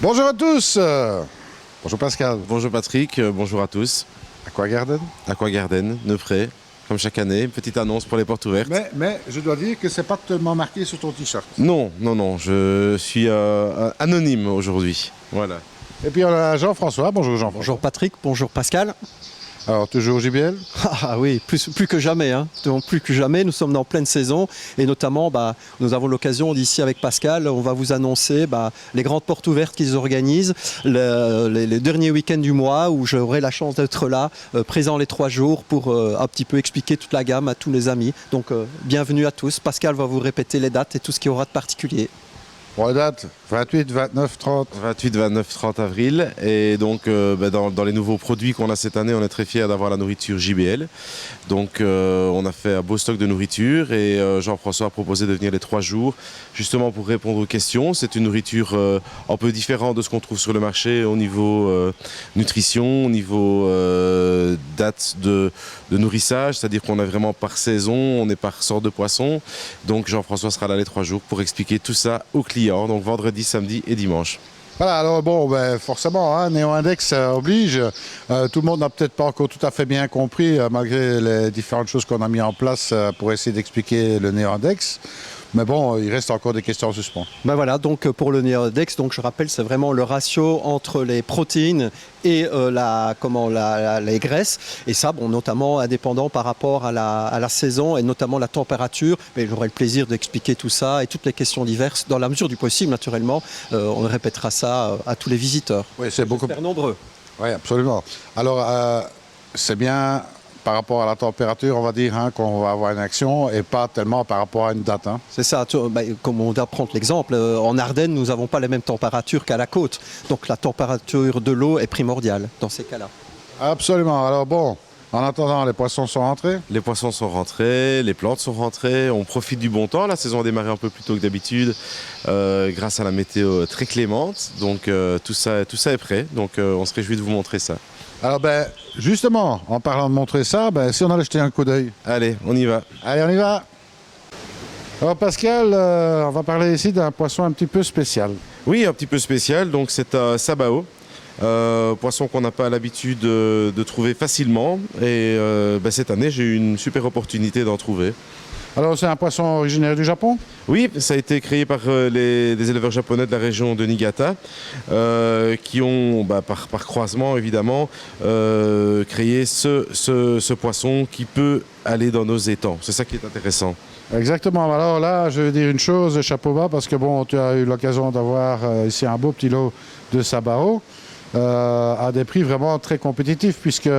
Bonjour à tous. Bonjour Pascal. Bonjour Patrick, bonjour à tous. Aquagarden. Aquagarden, Neufray, comme chaque année, une petite annonce pour les portes ouvertes. Mais je dois dire que c'est pas tellement marqué sur ton t-shirt. Non, je suis anonyme aujourd'hui. Voilà. Et puis on a Jean-François. Bonjour Jean-François. Bonjour Patrick, bonjour Pascal. Alors toujours JBL. Ah oui, plus que jamais, hein. Donc, plus que jamais, nous sommes en pleine saison et notamment nous avons l'occasion d'ici avec Pascal, on va vous annoncer les grandes portes ouvertes qu'ils organisent les derniers week-ends du mois où j'aurai la chance d'être là, présent les 3 jours pour un petit peu expliquer toute la gamme à tous les amis. Donc bienvenue à tous, Pascal va vous répéter les dates et tout ce qu'il y aura de particulier. Bon, la date, 28, 29, 30. 28, 29, 30 avril. Et donc, dans les nouveaux produits qu'on a cette année, on est très fiers d'avoir la nourriture JBL. Donc, on a fait un beau stock de nourriture et Jean-François a proposé de venir les 3 jours, justement pour répondre aux questions. C'est une nourriture un peu différente de ce qu'on trouve sur le marché au niveau nutrition, au niveau date de nourrissage, c'est-à-dire qu'on est vraiment par saison, on est par sorte de poisson. Donc, Jean-François sera là les 3 jours pour expliquer tout ça aux clients. Donc vendredi, samedi et dimanche. Voilà, alors bon, forcément, hein, Néo-Index oblige. Tout le monde n'a peut-être pas encore tout à fait bien compris, malgré les différentes choses qu'on a mis en place pour essayer d'expliquer le Néo-Index. Mais bon, il reste encore des questions en suspens. Voilà, donc pour le Néo-Index, donc je rappelle, c'est vraiment le ratio entre les protéines et les graisses. Et ça, notamment indépendant par rapport à la saison et notamment la température. Mais j'aurai le plaisir d'expliquer tout ça et toutes les questions diverses, dans la mesure du possible, naturellement. On répétera ça à tous les visiteurs. Oui, c'est beaucoup plus nombreux. Oui, absolument. Alors, c'est bien par rapport à la température, on va dire, hein, qu'on va avoir une action et pas tellement par rapport à une date. Hein. C'est ça, comme on doit prendre l'exemple, en Ardennes, nous n'avons pas les mêmes températures qu'à la côte. Donc la température de l'eau est primordiale dans ces cas-là. Absolument. Alors bon, en attendant, les poissons sont rentrés? Les poissons sont rentrés, les plantes sont rentrées, on profite du bon temps. La saison a démarré un peu plus tôt que d'habitude grâce à la météo très clémente. Donc tout ça est prêt, donc on se réjouit de vous montrer ça. Alors justement, en parlant de montrer ça, si on allait jeter un coup d'œil. Allez, on y va. Allez, on y va. Alors Pascal, on va parler ici d'un poisson un petit peu spécial. Oui, un petit peu spécial, donc c'est un sabao. Poisson qu'on n'a pas l'habitude de trouver facilement. Et cette année, j'ai eu une super opportunité d'en trouver. Alors c'est un poisson originaire du Japon? Oui, ça a été créé par des éleveurs japonais de la région de Niigata qui ont, par croisement évidemment, créé ce poisson qui peut aller dans nos étangs. C'est ça qui est intéressant. Exactement. Alors là, je vais dire une chose, chapeau bas, parce que tu as eu l'occasion d'avoir ici un beau petit lot de sabao. À des prix vraiment très compétitifs, puisque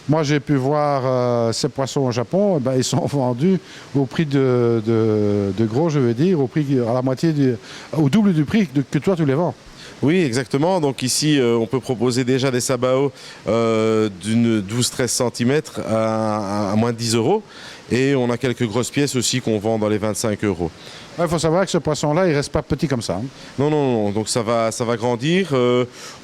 moi j'ai pu voir ces poissons au Japon, ils sont vendus au prix de gros, je veux dire, au prix à la moitié, au double du prix que toi tu les vends. Oui, exactement. Donc ici, on peut proposer déjà des sabaos d'une 12-13 cm à moins de 10 €. Et on a quelques grosses pièces aussi qu'on vend dans les 25 €. Il faut savoir que ce poisson-là, il ne reste pas petit comme ça. Hein. Non. Donc ça va grandir.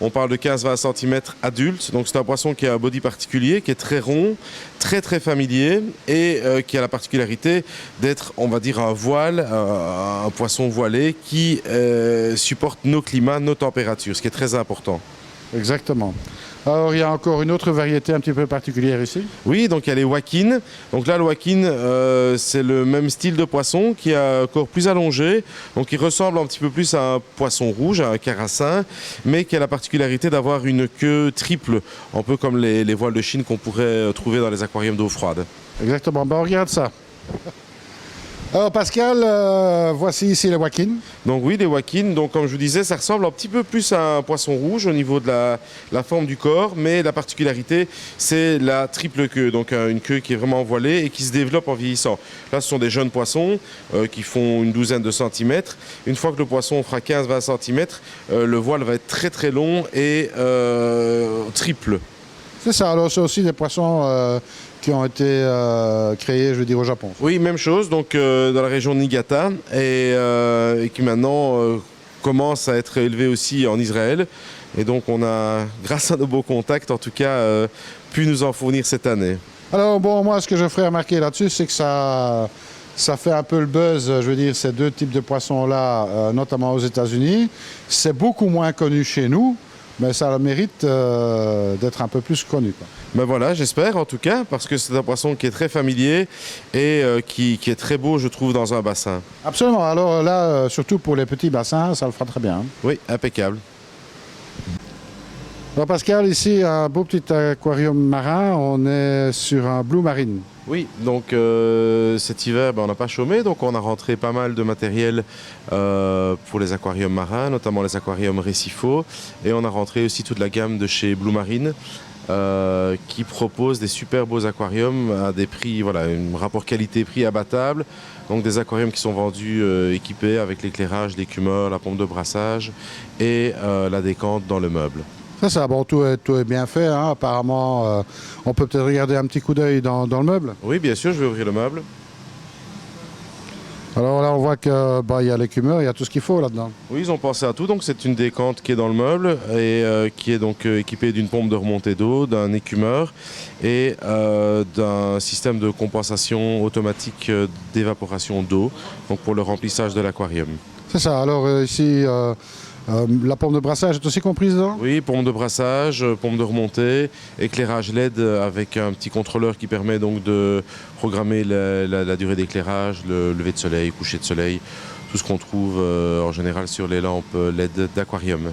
On parle de 15-20 cm adulte. Donc c'est un poisson qui a un body particulier, qui est très rond, très très familier et qui a la particularité d'être, on va dire, un voile, un poisson voilé qui supporte nos climats, nos températures, ce qui est très important. Exactement. Alors, il y a encore une autre variété un petit peu particulière ici. Oui, donc il y a les wakins. Donc là, le wakin, c'est le même style de poisson qui est encore plus allongé. Donc il ressemble un petit peu plus à un poisson rouge, à un carassin, mais qui a la particularité d'avoir une queue triple, un peu comme les voiles de Chine qu'on pourrait trouver dans les aquariums d'eau froide. Exactement. On regarde ça. Alors Pascal, voici ici les wakins. Donc oui, les wakins, donc comme je vous disais, ça ressemble un petit peu plus à un poisson rouge au niveau de la forme du corps, mais la particularité, c'est la triple queue, donc une queue qui est vraiment voilée et qui se développe en vieillissant. Là, ce sont des jeunes poissons qui font une douzaine de centimètres. Une fois que le poisson fera 15-20 cm, le voile va être très très long et triple. C'est ça, alors c'est aussi des poissons qui ont été créés, je veux dire, au Japon. Oui, même chose, donc dans la région de Niigata et qui maintenant commence à être élevé aussi en Israël. Et donc on a, grâce à nos beaux contacts, en tout cas, pu nous en fournir cette année. Alors bon, moi ce que je ferais remarquer là-dessus, c'est que ça Ça fait un peu le buzz, je veux dire, ces deux types de poissons-là, notamment aux États-Unis. C'est beaucoup moins connu chez nous, mais ça a le mérite d'être un peu plus connu, quoi. Ben voilà, j'espère en tout cas, parce que c'est un poisson qui est très familier et qui est très beau, je trouve, dans un bassin. Absolument. Alors là, surtout pour les petits bassins, ça le fera très bien, hein. Oui, impeccable. Alors Pascal, ici, un beau petit aquarium marin. On est sur un Blue Marine. Oui, donc cet hiver, on n'a pas chômé, donc on a rentré pas mal de matériel pour les aquariums marins, notamment les aquariums récifaux, et on a rentré aussi toute la gamme de chez Blue Marine, qui propose des super beaux aquariums à des prix, voilà, un rapport qualité-prix abattable. Donc des aquariums qui sont vendus équipés avec l'éclairage, l'écumeur, la pompe de brassage et la décante dans le meuble. Ça, bon, tout est bien fait, hein. Apparemment, on peut peut-être regarder un petit coup d'œil dans le meuble. Oui, bien sûr, je vais ouvrir le meuble. Alors là, on voit qu'il y a l'écumeur, il y a tout ce qu'il faut là-dedans. Oui, ils ont pensé à tout. Donc c'est une décante qui est dans le meuble et qui est donc équipée d'une pompe de remontée d'eau, d'un écumeur et d'un système de compensation automatique d'évaporation d'eau, donc pour le remplissage de l'aquarium. C'est ça. Alors ici, la pompe de brassage est aussi comprise dedans? Oui, pompe de brassage, pompe de remontée, éclairage LED avec un petit contrôleur qui permet donc de programmer la durée d'éclairage, le lever de soleil, coucher de soleil, tout ce qu'on trouve en général sur les lampes LED d'aquarium.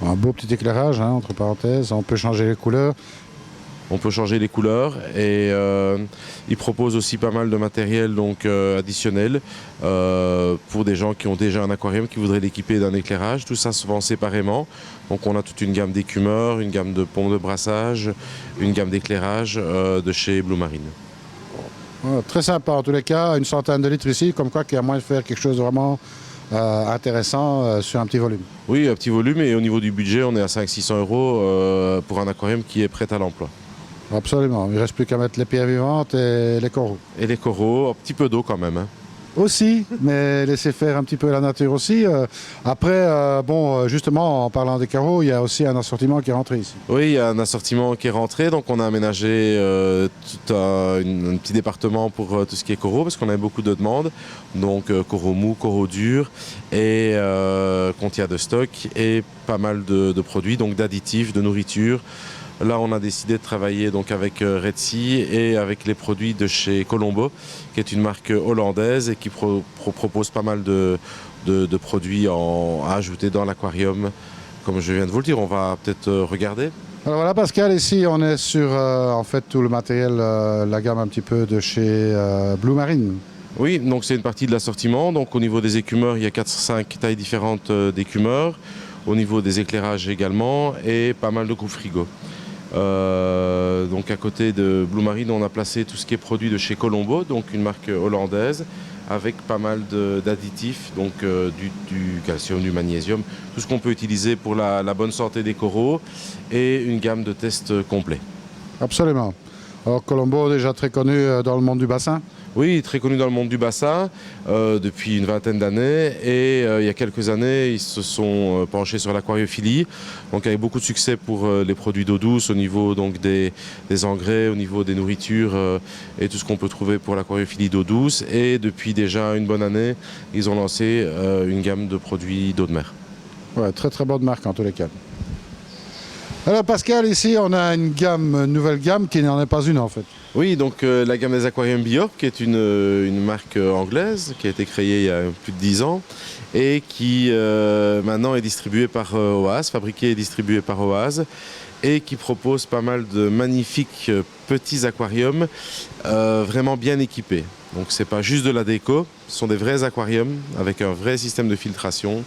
Un beau petit éclairage, hein, entre parenthèses. On peut changer les couleurs. On peut changer les couleurs et il propose aussi pas mal de matériel donc, additionnel pour des gens qui ont déjà un aquarium, qui voudraient l'équiper d'un éclairage. Tout ça se vend séparément. Donc on a toute une gamme d'écumeurs, une gamme de pompes de brassage, une gamme d'éclairage de chez Blue Marine. Très sympa en tous les cas, une centaine de litres ici, comme quoi qu'il y a moyen de faire quelque chose de vraiment intéressant sur un petit volume. Oui, un petit volume et au niveau du budget, on est à 500-600 € pour un aquarium qui est prêt à l'emploi. Absolument, il ne reste plus qu'à mettre les pierres vivantes et les coraux. Et les coraux, un petit peu d'eau quand même, hein. Aussi, mais laisser faire un petit peu la nature aussi. Après, justement, en parlant des carreaux, il y a aussi un assortiment qui est rentré ici. Oui, il y a un assortiment qui est rentré, donc on a aménagé tout un petit département pour tout ce qui est coraux, parce qu'on avait beaucoup de demandes, donc coraux mous, coraux durs, et contia de stock, et pas mal de produits, donc d'additifs, de nourriture. Là, on a décidé de travailler donc avec Red Sea et avec les produits de chez Colombo, qui est une marque hollandaise et qui propose pas mal de produits à ajouter dans l'aquarium. Comme je viens de vous le dire, on va peut-être regarder. Alors voilà Pascal, ici on est sur en fait tout le matériel, la gamme un petit peu de chez Blue Marine. Oui, donc c'est une partie de l'assortiment. Donc au niveau des écumeurs, il y a 4-5 tailles différentes d'écumeurs. Au niveau des éclairages également et pas mal de coupes frigo. Donc à côté de Blue Marine, on a placé tout ce qui est produit de chez Colombo, donc une marque hollandaise, avec pas mal d'additifs, donc du calcium, du magnésium, tout ce qu'on peut utiliser pour la bonne santé des coraux et une gamme de tests complets. Absolument. Alors Colombo, déjà très connu dans le monde du bassin. Oui, très connu dans le monde du bassin depuis une vingtaine d'années et il y a quelques années, ils se sont penchés sur l'aquariophilie, donc avec beaucoup de succès pour les produits d'eau douce au niveau donc, des engrais, au niveau des nourritures et tout ce qu'on peut trouver pour l'aquariophilie d'eau douce. Et depuis déjà une bonne année, ils ont lancé une gamme de produits d'eau de mer. Ouais, très très bonne marque en tous les cas. Alors Pascal, ici on a une nouvelle gamme qui n'en est pas une en fait. Oui, donc la gamme des aquariums Biorp, qui est une marque anglaise qui a été créée il y a plus de 10 ans et qui maintenant est distribuée par OAS, fabriquée et distribuée par OAS, et qui propose pas mal de magnifiques petits aquariums vraiment bien équipés. Donc c'est pas juste de la déco, ce sont des vrais aquariums avec un vrai système de filtration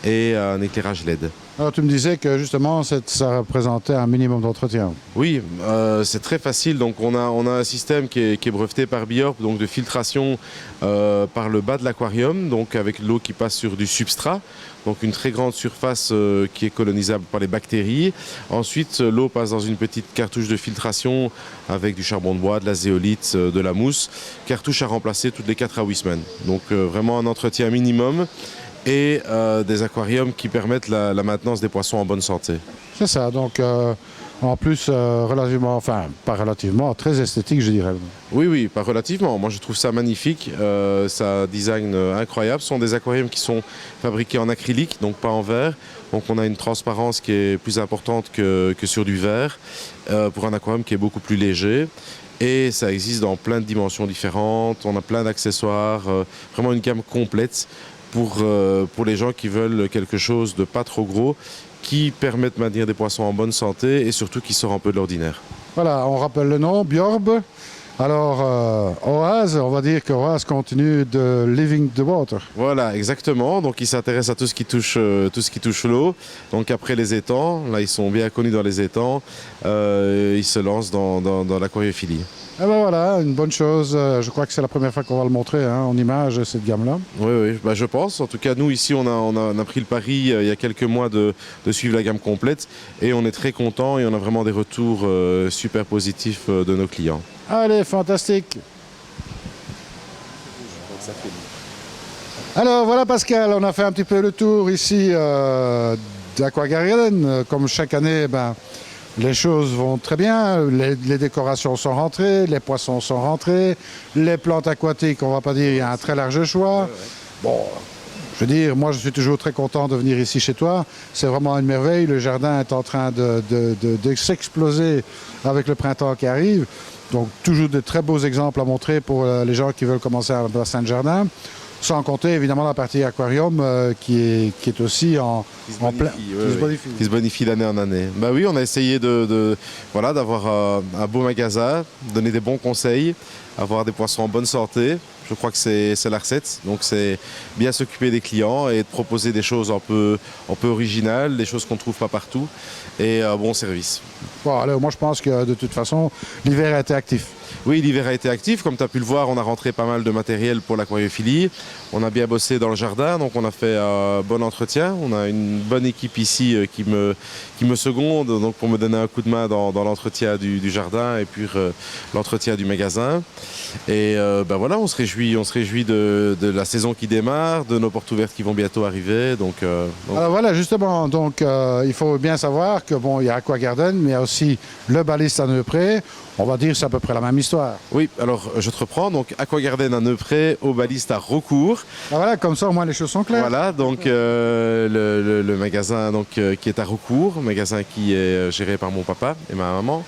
et un éclairage LED. Alors tu me disais que justement ça représentait un minimum d'entretien. Oui, c'est très facile. Donc on a un système qui est breveté par Biorp, donc de filtration par le bas de l'aquarium, donc avec l'eau qui passe sur du substrat. Donc une très grande surface qui est colonisable par les bactéries. Ensuite, l'eau passe dans une petite cartouche de filtration avec du charbon de bois, de la zéolite, de la mousse. Cartouche à remplacer toutes les 4 à 8 semaines. Donc vraiment un entretien minimum et des aquariums qui permettent la maintenance des poissons en bonne santé. C'est ça, donc En plus, relativement, enfin, pas relativement, très esthétique, je dirais. Oui, oui, pas relativement. Moi, je trouve ça magnifique. Ça a un design incroyable. Ce sont des aquariums qui sont fabriqués en acrylique, donc pas en verre. Donc, on a une transparence qui est plus importante que sur du verre pour un aquarium qui est beaucoup plus léger. Et ça existe dans plein de dimensions différentes. On a plein d'accessoires, vraiment une gamme complète pour les gens qui veulent quelque chose de pas trop gros, qui permet de maintenir des poissons en bonne santé et surtout qui sort un peu de l'ordinaire. Voilà, on rappelle le nom, Bjorb. Alors, Oase, on va dire que Oase continue de living the water. Voilà, exactement. Donc, ils s'intéressent à tout ce qui touche l'eau. Donc, après les étangs, là, ils sont bien connus dans les étangs. Ils se lancent dans l'aquariophilie. Et ben voilà, une bonne chose. Je crois que c'est la première fois qu'on va le montrer en image, cette gamme-là. Oui, oui, bah, je pense. En tout cas, nous, ici, on a pris le pari il y a quelques mois de suivre la gamme complète. Et on est très contents et on a vraiment des retours super positifs de nos clients. Allez, fantastique. Alors voilà Pascal, on a fait un petit peu le tour ici d'Aquagarden. Comme chaque année, les choses vont très bien. Les décorations sont rentrées, les poissons sont rentrés, les plantes aquatiques, on va pas dire, il y a un très large choix. Bon, je veux dire, moi je suis toujours très content de venir ici chez toi. C'est vraiment une merveille. Le jardin est en train de s'exploser avec le printemps qui arrive. Donc toujours de très beaux exemples à montrer pour les gens qui veulent commencer à bassin de jardin. Sans compter évidemment la partie aquarium qui est aussi Qui se bonifie d'année en année. Bah oui, on a essayé d'avoir un beau magasin, donner des bons conseils, avoir des poissons en bonne santé. Je crois que c'est la recette. Donc c'est bien s'occuper des clients et de proposer des choses un peu originales, des choses qu'on ne trouve pas partout et un bon service. Bon, alors moi je pense que de toute façon, l'hiver a été actif. Oui, l'hiver a été actif. Comme tu as pu le voir, on a rentré pas mal de matériel pour l'aquariophilie. On a bien bossé dans le jardin, donc on a fait un bon entretien. On a une bonne équipe ici qui me seconde donc pour me donner un coup de main dans l'entretien du jardin et puis l'entretien du magasin. Et voilà, on se réjouit de la saison qui démarre, de nos portes ouvertes qui vont bientôt arriver. Alors voilà, justement, il faut bien savoir que il y a Aquagarden, mais il y a aussi le Baliste à Neupré. On va dire c'est à peu près la même histoire. Oui, alors je te reprends. Donc Aquagarden à Neupré, au Baliste à Recourt. Ah voilà, comme ça au moins les choses sont claires. Voilà, donc le magasin qui est à Recourt, magasin qui est géré par mon papa et ma maman,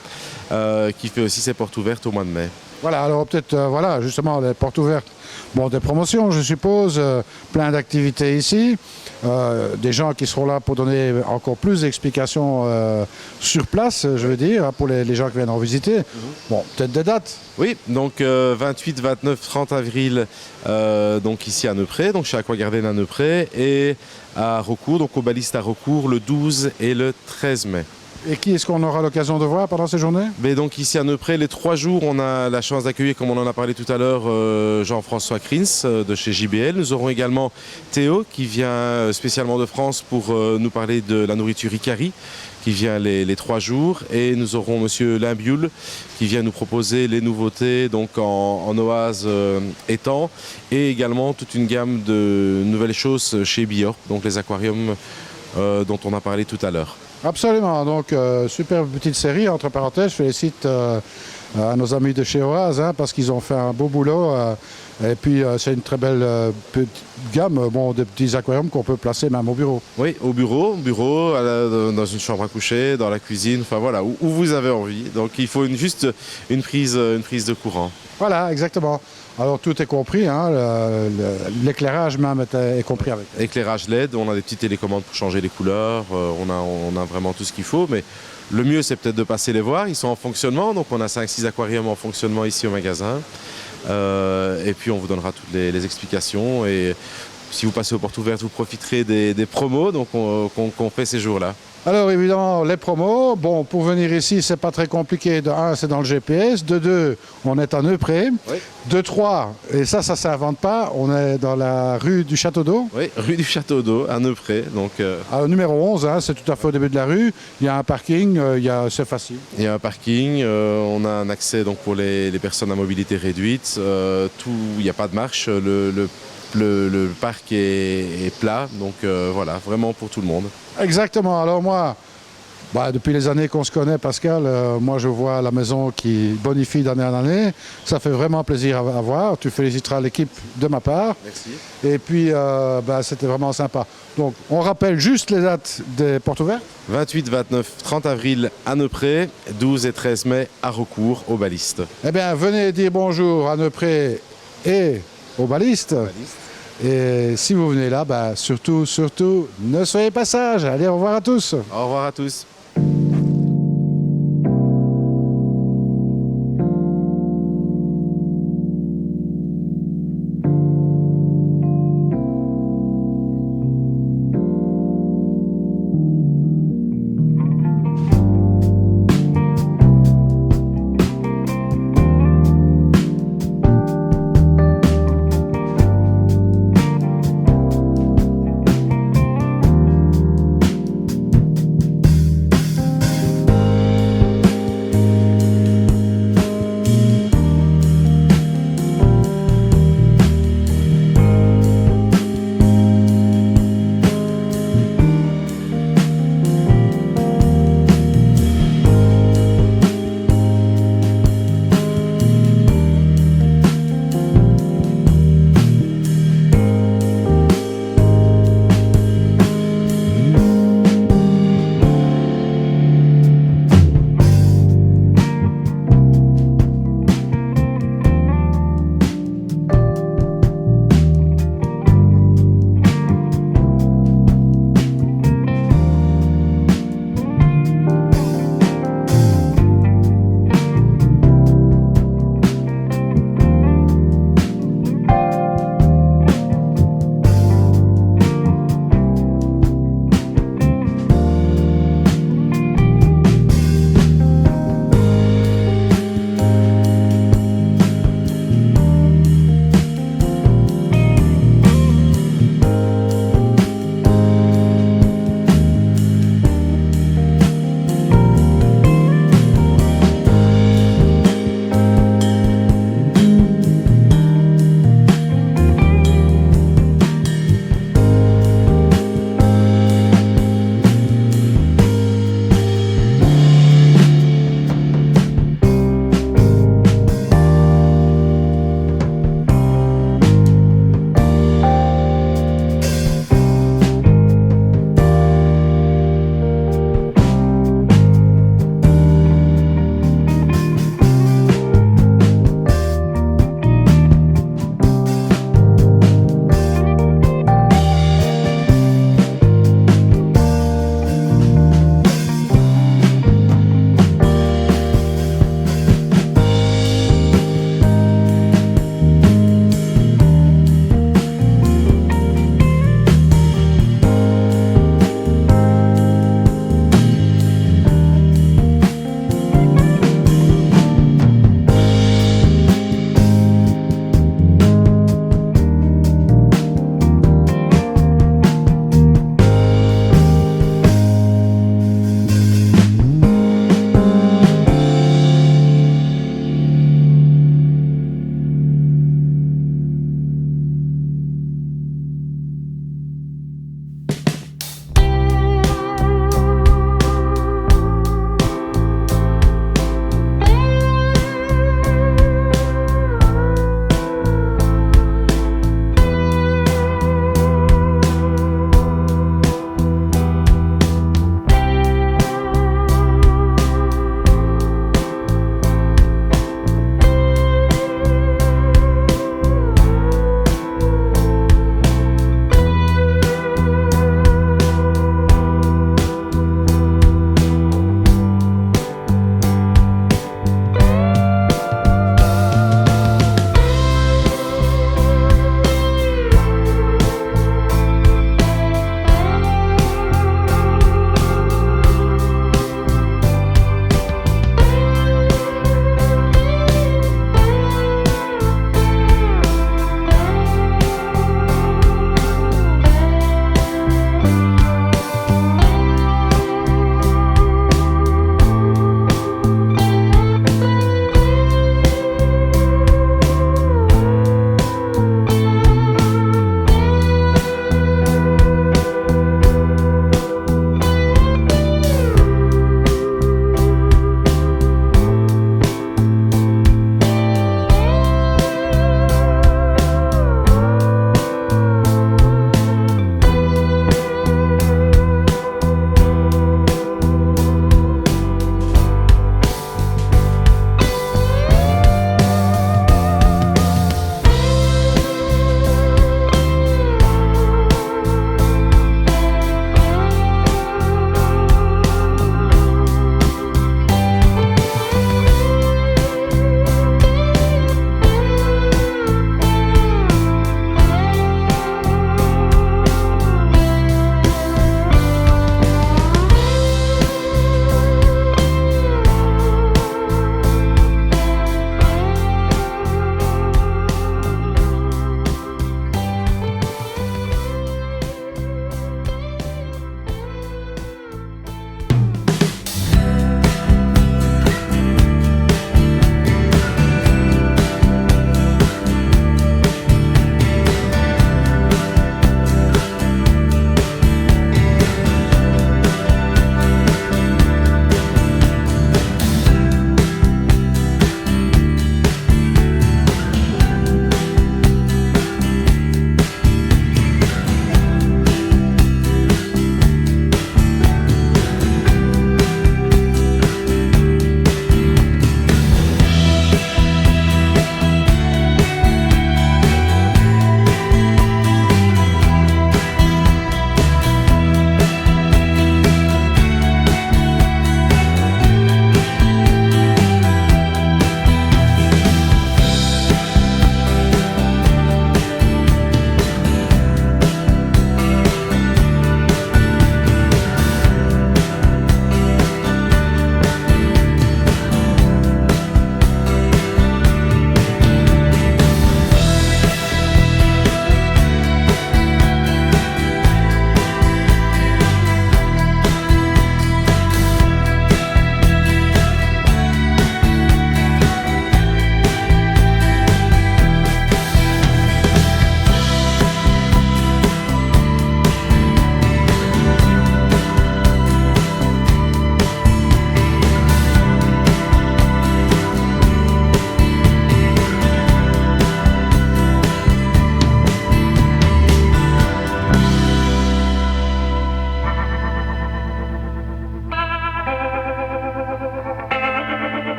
qui fait aussi ses portes ouvertes au mois de mai. Voilà, alors peut-être, justement, les portes ouvertes. Bon, des promotions, je suppose, plein d'activités ici. Des gens qui seront là pour donner encore plus d'explications sur place, je veux dire, pour les gens qui viennent en visiter. Bon, peut-être des dates. Oui, donc 28, 29, 30 avril, donc ici à Neupré, donc chez Aquagarden à Neupré, et à Recourt, donc au Baliste à Recourt, le 12 et le 13 mai. Et qui est-ce qu'on aura l'occasion de voir pendant ces journées? Mais donc ici à Neupré, les 3 jours, on a la chance d'accueillir, comme on en a parlé tout à l'heure, Jean-François Krins de chez JBL. Nous aurons également Théo qui vient spécialement de France pour nous parler de la nourriture Icari, qui vient les 3 jours. Et nous aurons Monsieur Limbiul qui vient nous proposer les nouveautés donc en Oase étang et également toute une gamme de nouvelles choses chez Biorp, donc les aquariums dont on a parlé tout à l'heure. Absolument, donc superbe petite série, entre parenthèses, je félicite à nos amis de chez Oase parce qu'ils ont fait un beau boulot et puis c'est une très belle petite gamme de petits aquariums qu'on peut placer même au bureau. Oui, au bureau, dans une chambre à coucher, dans la cuisine, enfin voilà, où vous avez envie. Donc il faut juste une prise de courant. Voilà, exactement. Alors tout est compris, l'éclairage même est compris avec. Éclairage LED, on a des petites télécommandes pour changer les couleurs, on a vraiment tout ce qu'il faut, mais le mieux c'est peut-être de passer les voir, ils sont en fonctionnement, donc on a 5-6 aquariums en fonctionnement ici au magasin, et puis on vous donnera toutes les explications, et si vous passez aux portes ouvertes, vous profiterez des promos qu'on fait ces jours-là. Alors évidemment, les promos, pour venir ici, c'est pas très compliqué. De 1, c'est dans le GPS. De 2, on est à Neupré. Oui. De 3, et ça s'invente pas, on est dans la rue du Château d'Eau. Oui, rue du Château d'Eau, à Neupré. Alors, numéro 11, c'est tout à fait au début de la rue. Il y a un parking, c'est facile. Il y a un parking, on a un accès donc, pour les personnes à mobilité réduite. Il n'y a pas de marche, le parc est plat, donc voilà, vraiment pour tout le monde. Exactement. Alors moi, Bah, depuis les années qu'on se connaît, Pascal, moi je vois la maison qui bonifie d'année en année. Ça fait vraiment plaisir à voir. Tu féliciteras l'équipe de ma part. Merci. Et puis, c'était vraiment sympa. Donc, on rappelle juste les dates des portes ouvertes. 28, 29, 30 avril à Neupré, 12 et 13 mai à Recourt, aux balistes. Eh bien, venez dire bonjour à Neupré et aux balistes. Et si vous venez là, surtout, ne soyez pas sages. Allez, au revoir à tous. Au revoir à tous.